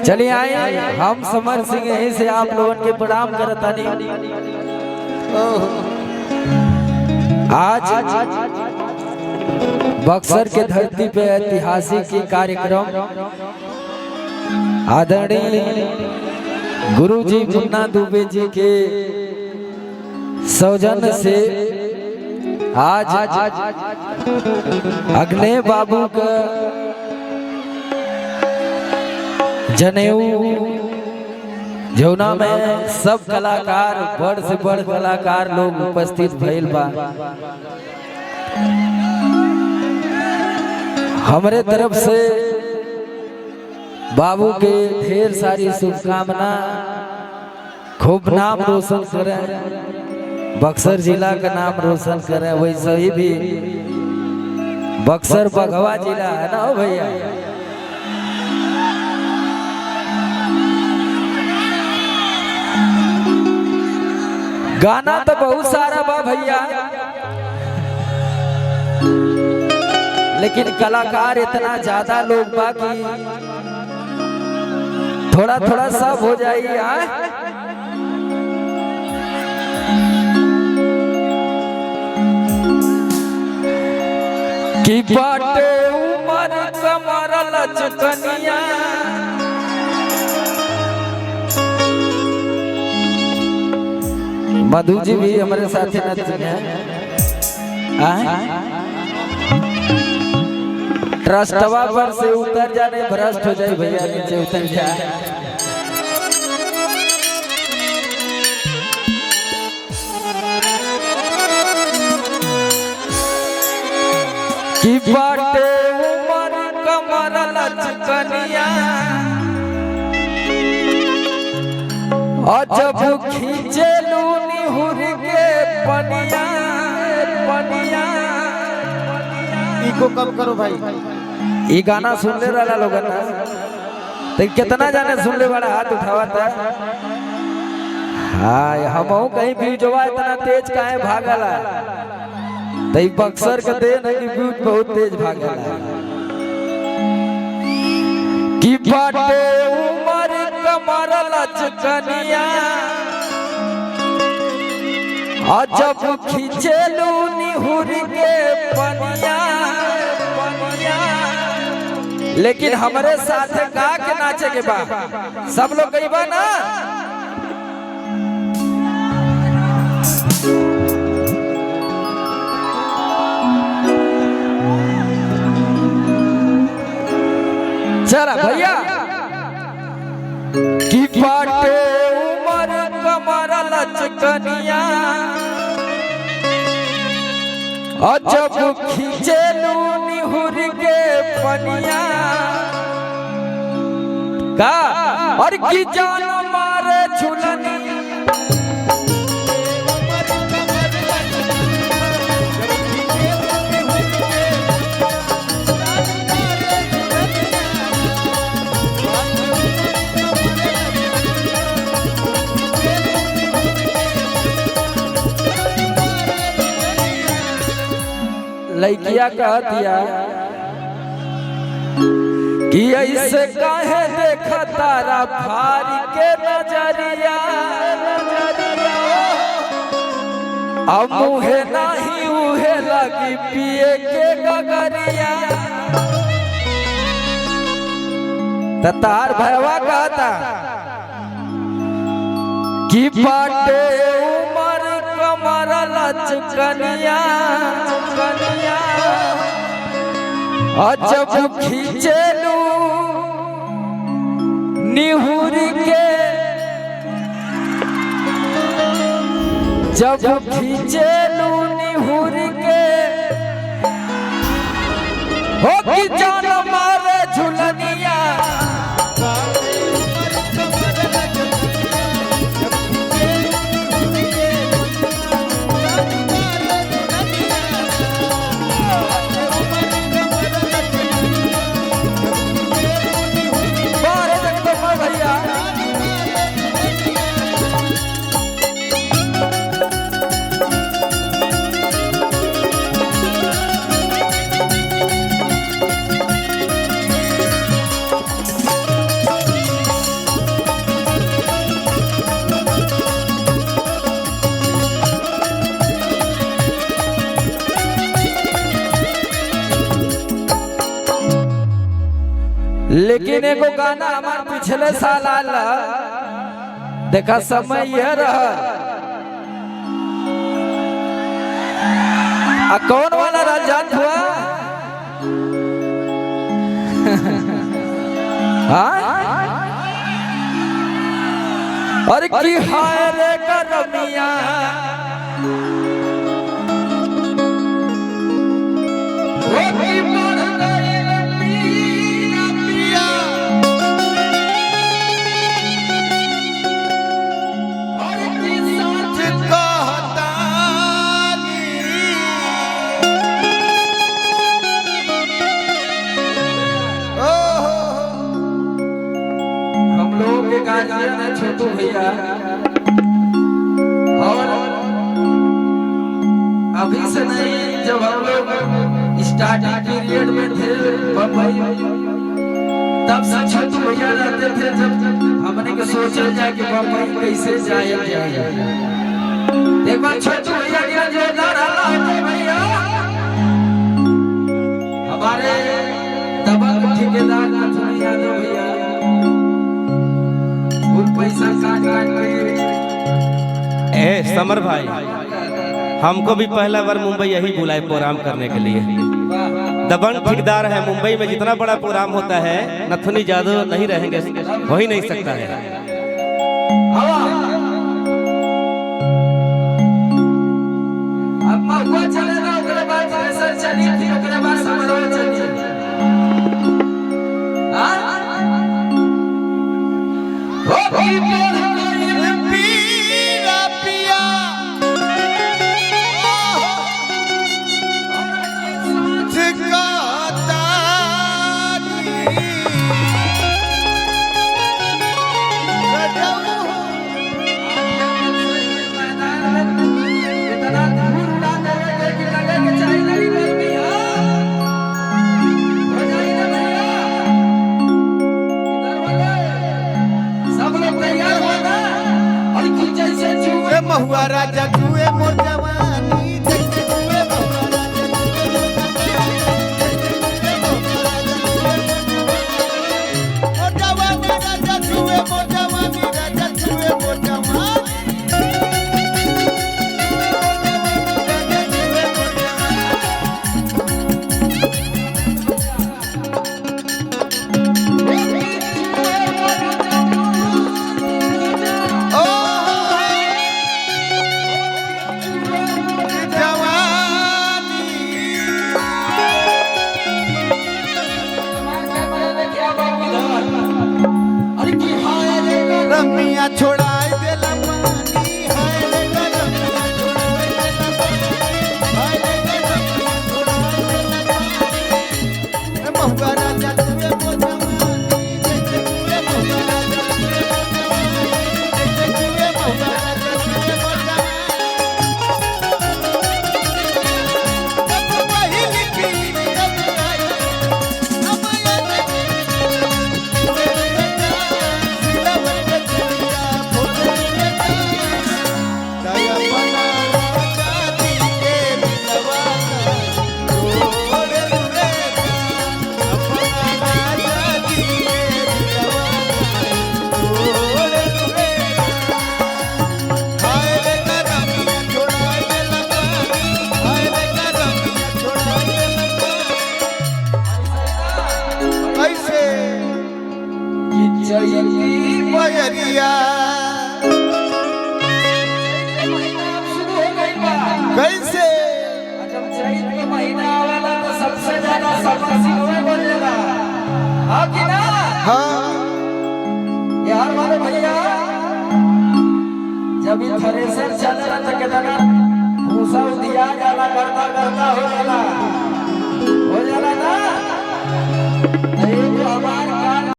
चलिए आए हम समर सिंह यहीं से आप लोगों के प्रणाम करता नहीं। आज बक्सर के धरती पे ऐतिहासिक कार्यक्रम आदरणीय गुरुजी मुन्ना दुबे जी के सौजन्य से आज अग्ने बाबू का जनेऊ जौना में सब कलाकार बड़ से बड़ कलाकार लोग उपस्थित भइल बा। हमरे तरफ से बाबू के ढेर सारी शुभकामना, खूब नाम रोशन करें, बक्सर जिला का नाम रोशन करें। वैसे ही भी बक्सर बघवा जिला है ना हो भैया। गाना तो बहुत सारा बा भैया, लेकिन कलाकार इतना ज्यादा लोग बा कि थोड़ा थोड़ा सब हो जाइए। कि बाटे उमर कमर लचकनिया, मधु जी भी हमारे साथ हैं। ट्रस्टवा पर से उतर जाने भ्रष्ट हो जाए भैया, नीचे उतर जाए। कि बाटे उमर कमर लचकनिया, अजब खींचे लूनी हुर के पनिया पनिया। इको कम करो भाई। ये गाना सुनने वाला लोग ना तो कितना जाने सुनने वाला हाथ उठावा था। हाँ हम कहीं बीजवा इतना तेज काहे भागला, तो बक्सर का देन है कि बीज बहुत तेज भागला। कि बाटे उमर कमर लचकनिया, अजब खींचे लूनी हुर के पनिया पनिया। लेकिन हमारे साथ गा के नाचे के बा, सब लोग गई बा ना। चला भैया। कि बाटे उमर कमर लचकनिया, अजब खींचे लूनी हुर के पनिया। का और की जान मारे झुलनी, लड़किया कह दिया कि ऐसे काहे देखा तारा भारी के नजरिया। अब मुहे नहीं उहे लगी पिए के गगरिया। तार भैया कहता कि बाटे उमर कमर लचकनिया, अजब खींचे लू निहुर के, जब खींचे लू निहुर के। हो कि जान मारे झुलनिया, लेकिन एगो गाना हमार पिछले साल आला देखा समय यह रहा कौन वाला राजान हुआ और की हाय रे करमिया छोटू भैया और अभी से नहीं जब हम लोग स्टार्टिंग पीरियड में थे बम्बई तब से छोटू भैया रहते थे जब हमने के सोचा जाए कि बम्बई कैसे जाए एक बार छोटू भैया का जोरदार हल्ला होता भैया हमारे दबंग ठेकेदार नाथुनी यादव भैया पैसा काट ए समर भाई हमको भी पहला बार मुंबई यही बुलाए प्रोग्राम करने के लिए। दबंग ठेकेदार है मुंबई में जितना बड़ा प्रोग्राम होता है नथुनी यादव नहीं रहेंगे हो ही नहीं सकता है। अब महुआ चलेगा ओकरे बाद थ्रेसर चली फिर ओकरे बाद समारोह चली हां महुआ राजा जुए मोर जवानी जैसे जुए महुआ राजा जुए मोर जवानी राजा जुए मोर जवानी रमिया छोड़ाई देला पानी हाय रे रमिया छोड़ाई देला पानी हाय रे रमिया छोड़ाई देला पानी महुआ राजा जुए मोर जवानी जैसे जुए महुआ राजा जुए महुआ राजा जुए मोर जवानी वही लिखी जब आई अब याद कैसे जब चैत के महीना आवेला तो सबसे ज्यादा समस्या हुए बोलेगा हां कि ना हाँ यार वाले भैया जब ये थ्रेसर चलेला तो कितना भूसा दिया जाला करता हो जाला ना ये जो हमारे